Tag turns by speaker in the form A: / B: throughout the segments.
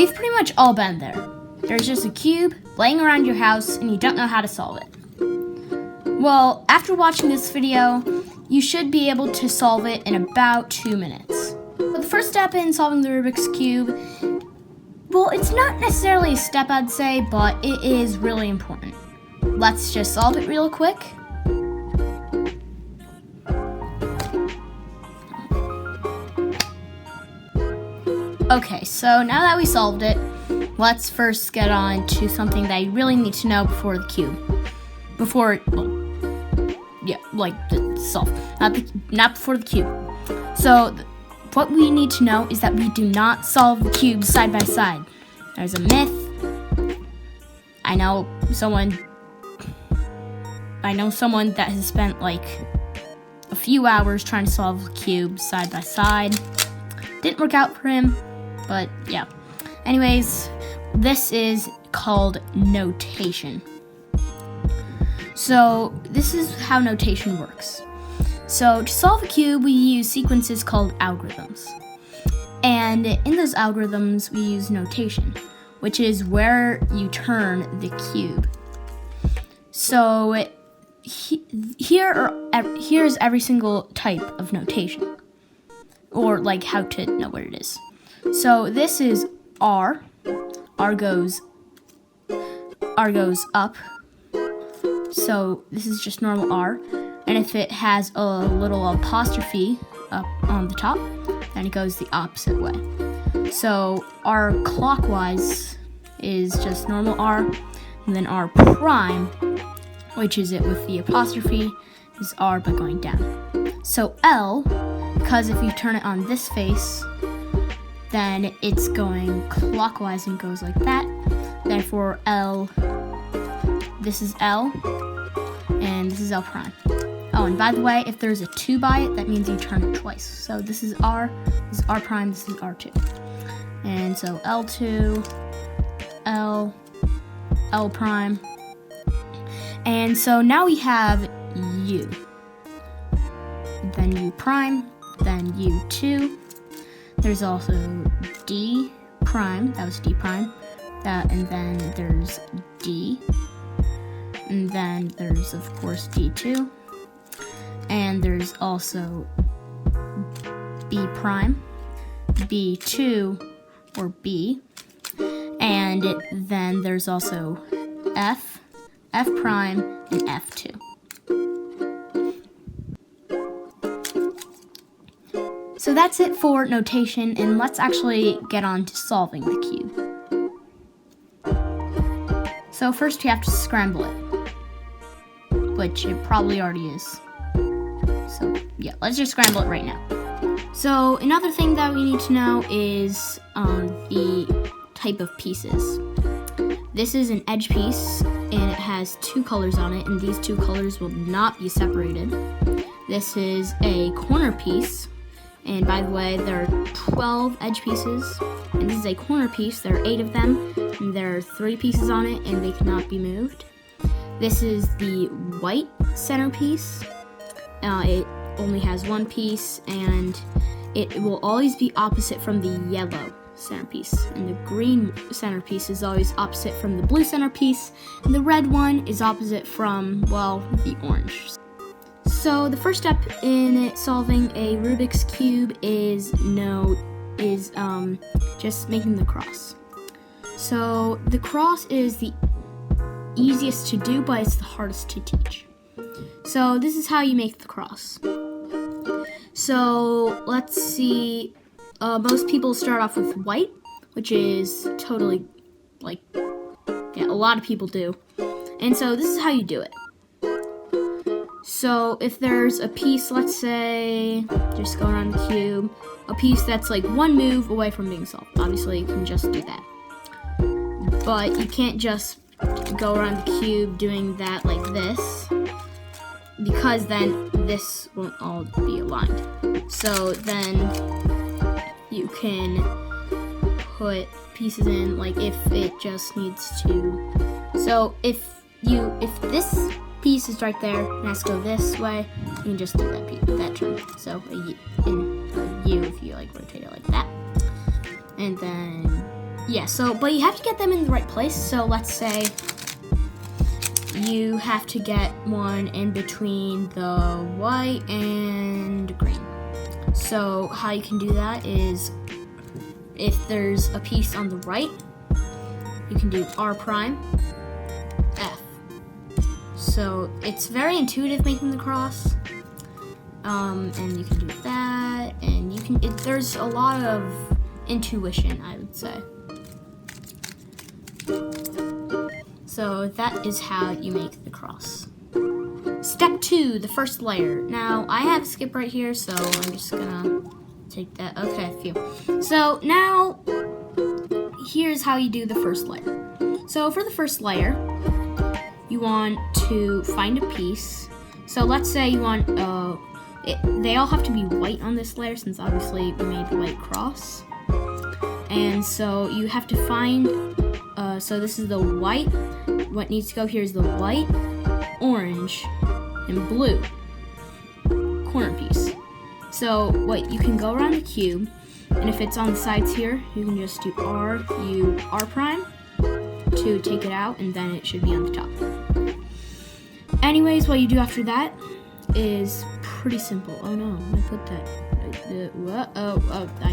A: We've pretty much all been there. There's just a cube laying around your house and you don't know how to solve it. Well, after watching this video, you should be able to solve it in about 2 minutes. But the first step in solving the Rubik's Cube, well, it's not necessarily a step I'd say, but it is really important. Let's just solve it real quick. Okay, so now that we solved it, let's first get on to something that you really need to know before the cube. Not before the cube. So, what we need to know is that we do not solve the cubes side by side. There's a myth. I know someone that has spent like a few hours trying to solve the cube side by side. Didn't work out for him, but yeah. Anyways, this is called notation. So this is how notation works. So to solve a cube, we use sequences called algorithms. And in those algorithms, we use notation, which is where you turn the cube. So here's every single type of notation, or like how to know what it is. So this is R. R goes up. So this is just normal R. And if it has a little apostrophe up on the top, then it goes the opposite way. So R clockwise is just normal R, and then R prime, which is it with the apostrophe, is R but going down. So L, because if you turn it on this face, then it's going clockwise and goes like that. Therefore L, this is L, and this is L prime. Oh, and by the way, if there's a 2 by it, that means you turn it twice. So this is R, this is R prime, this is R2. And so L2, L, L prime. And so now we have U. Then U prime, then U2. There's also D prime, that was D prime. And then there's D. And then there's, of course, D2. And there's also B prime, B2, or B. And then there's also F, F prime, and F2. So that's it for notation, and let's actually get on to solving the cube. So first you have to scramble it, which it probably already is. So yeah, let's just scramble it right now. So another thing that we need to know is the type of pieces. This is an edge piece, and it has 2 colors on it, and these 2 colors will not be separated. This is a corner piece, and by the way, there are 12 edge pieces, and this is a corner piece. There are 8 of them, and there are 3 pieces on it, and they cannot be moved. This is the white centerpiece. It only has 1 piece, and it will always be opposite from the yellow centerpiece. And the green centerpiece is always opposite from the blue centerpiece, and the red one is opposite from, well, the orange. So the first step in solving a Rubik's Cube is just making the cross. So the cross is the easiest to do, but it's the hardest to teach. So this is how you make the cross. So let's see, most people start off with white, which is totally, a lot of people do. And so this is how you do it. So if there's a piece, let's say, just go around the cube, a piece that's like 1 move away from being solved. Obviously you can just do that. But you can't just go around the cube doing that like this, because then this won't all be aligned. So then you can put pieces in, like if it just needs to. So if this piece is right there and has to go this way, you can just do that turn. So a U if you rotate it like that. And then Yeah, so, but you have to get them in the right place. So let's say you have to get one in between the white and green. So how you can do that is, if there's a piece on the right, you can do R prime, F. So it's very intuitive making the cross. And you can do that, and you can, there's a lot of intuition, I would say. So that is how you make the cross. Step 2, the first layer. Now, I have skip right here, so I'm just gonna take that. Okay, phew. So now, here's how you do the first layer. So for the first layer, you want to find a piece. So let's say you want, they all have to be white on this layer, since obviously we made the white cross. And so you have to find, so this is the white. What needs to go here is the white, orange, and blue corner piece. So what, you can go around the cube, and if it's on the sides here, you can just do R prime to take it out, and then it should be on the top. Anyways, what you do after that is pretty simple. Oh no, I put that. I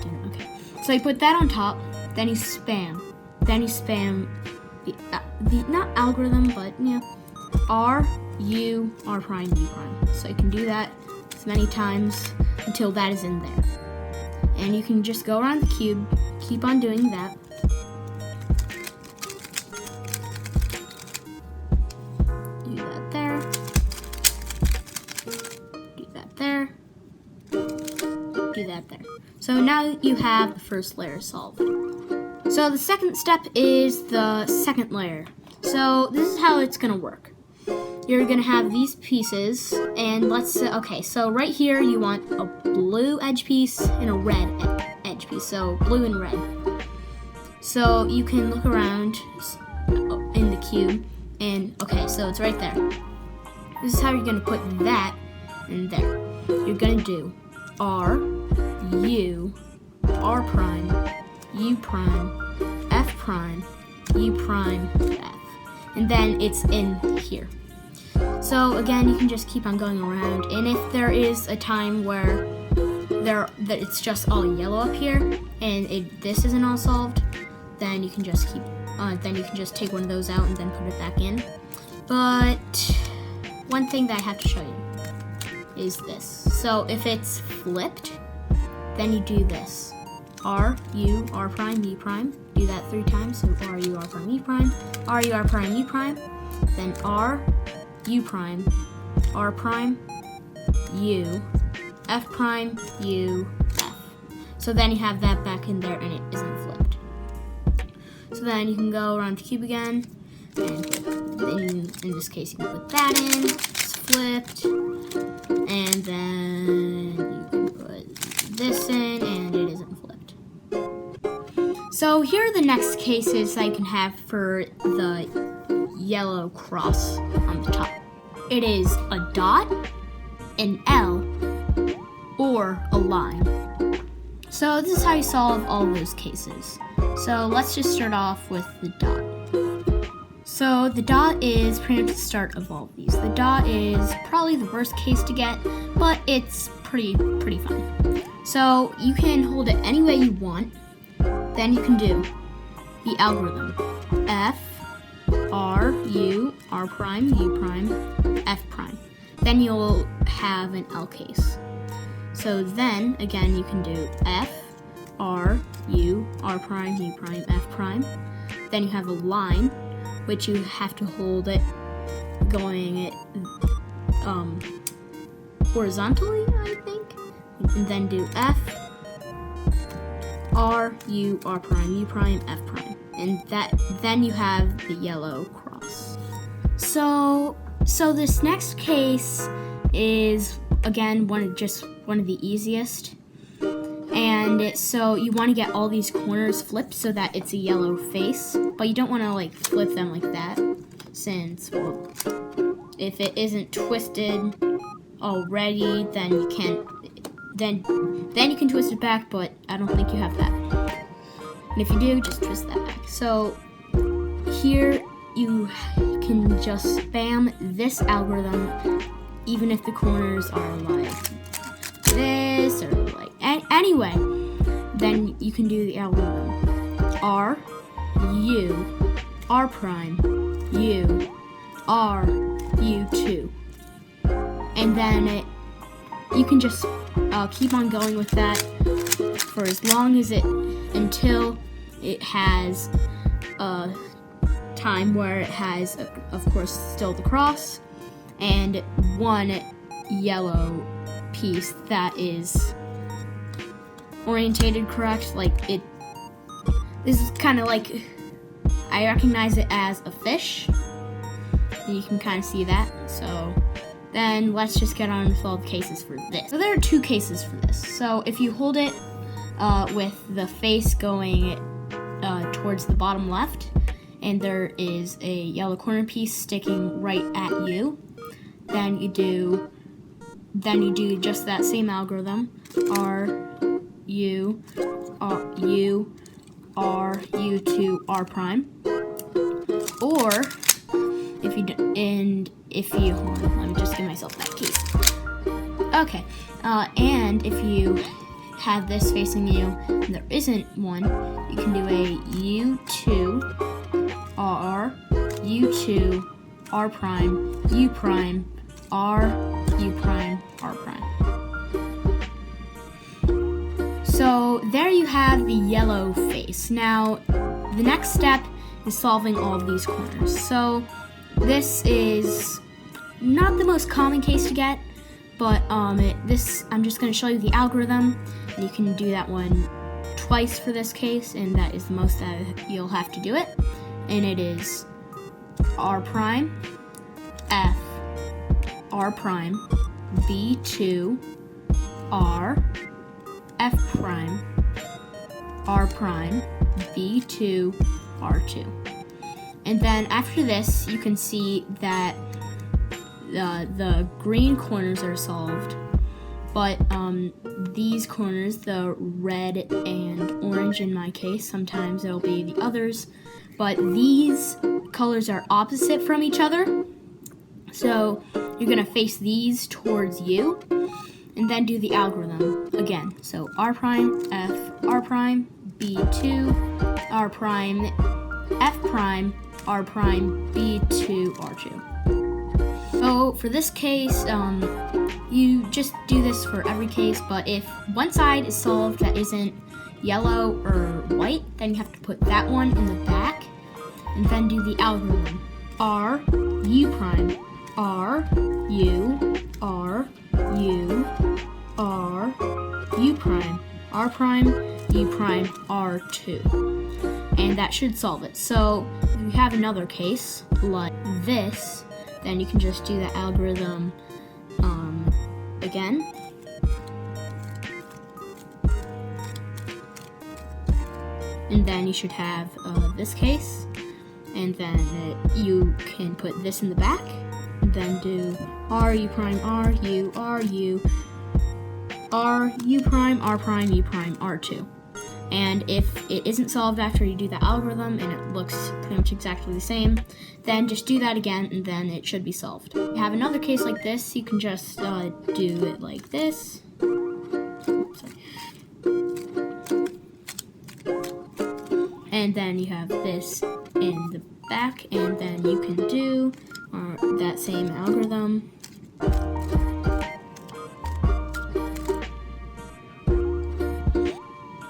A: didn't. Okay. So you put that on top, then you spam. Then you spam the not algorithm, but yeah, R prime, U prime. So you can do that as many times until that is in there. And you can just go around the cube, keep on doing that. Do that there. Do that there. Do that there. So now you have the first layer solved. So the second step is the second layer. So this is how it's gonna work. You're gonna have these pieces, and let's say, okay, so right here you want a blue edge piece and a red edge piece, so blue and red. So you can look around in the cube, and okay, so it's right there. This is how you're gonna put that in there. You're gonna do R, U, R prime, U prime, F prime, U prime, F. And then it's in here. So again, you can just keep on going around, and if there is a time where that it's just all yellow up here and this isn't all solved, then you can just take one of those out and then put it back in. But one thing that I have to show you is this. So if it's flipped, then you do this. R, U, R prime, U prime. Do that 3 times. So R, U, R prime, U prime. R, U, R prime, U prime. Then R, U prime, R prime, U, F prime, U, F. So then you have that back in there and it isn't flipped. So then you can go around the cube again, and in this case you can put that in, it's flipped, and then you can put this in and it isn't flipped. So here are the next cases that you can have for the yellow cross on the top. It is a dot, an L, or a line. So this is how you solve all those cases. So let's just start off with the dot. So the dot is pretty much the start of all of these. The dot is probably the worst case to get, but it's pretty fun. So you can hold it any way you want. Then you can do the algorithm. F, R, U, R prime, U prime, F prime. Then you'll have an L case. So then, again, you can do F, R, U, R prime, U prime, F prime. Then you have a line, which you have to hold it going it horizontally, I think. And then do F, R, U, R prime, U prime, F prime. And then you have the yellow cross. So this next case is, again, one of the easiest. And so you want to get all these corners flipped so that it's a yellow face, but you don't want to like flip them like that, since, well, if it isn't twisted already, then you can't, then you can twist it back, but I don't think you have that. And if you do, just twist that back. So here you can just spam this algorithm, even if the corners are like this or like anyway. Then you can do the algorithm R, U, R prime, U, R, U2. And then you can just keep on going with that for as long as until it has a time where it has, of course, still the cross and one yellow piece that is orientated correct. This is kind of like, I recognize it as a fish, and you can kind of see that. So then let's just get on with all the cases for this. So there are two cases for this. So if you hold it with the face going towards the bottom left, and there is a yellow corner piece sticking right at you, then you do just that same algorithm, R, U, U, R, U2, R prime. Or if you hold on, let me just give myself that case. Okay, and if you have this facing you and there isn't one, you can do a U2, R, U2, R prime, U prime, R, U prime, R prime. So there you have the yellow face. Now, the next step is solving all of these corners. So this is not the most common case to get, but I'm just going to show you the algorithm, and you can do that one twice for this case, and that is the most that you'll have to do it. And it is R prime, F, R prime, B2, R, F prime, R prime, B2, R2. And then after this, you can see that the green corners are solved, but these corners, the red and orange in my case, sometimes it'll be the others, but these colors are opposite from each other. So you're gonna face these towards you, and then do the algorithm again. So R prime, F, R prime, B2, R prime, F prime, R prime, B2, R2. So for this case, you just do this for every case, but if one side is solved that isn't yellow or white, then you have to put that one in the back, and then do the algorithm. R, U prime, R, U, R, U, R, U prime, R prime, U prime, R2. And that should solve it. So if you have another case like this, then you can just do the algorithm again. And then you should have this case. And then you can put this in the back. And then do R, U prime, R, U, R, U, R, U prime, R prime, U prime, R2. And if it isn't solved after you do the algorithm and it looks pretty much exactly the same, then just do that again and then it should be solved. If you have another case like this, you can just do it like this. And then you have this in the back, and then you can do that same algorithm.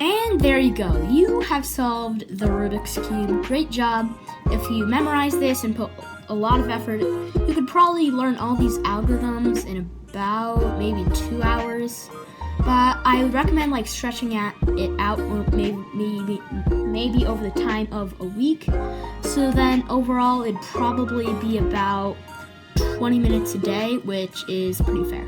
A: And there you go. You have solved the Rubik's Cube. Great job. If you memorize this and put a lot of effort, you could probably learn all these algorithms in about maybe 2 hours. But I would recommend stretching it out maybe over the time of a week. So then overall it'd probably be about 20 minutes a day, which is pretty fair.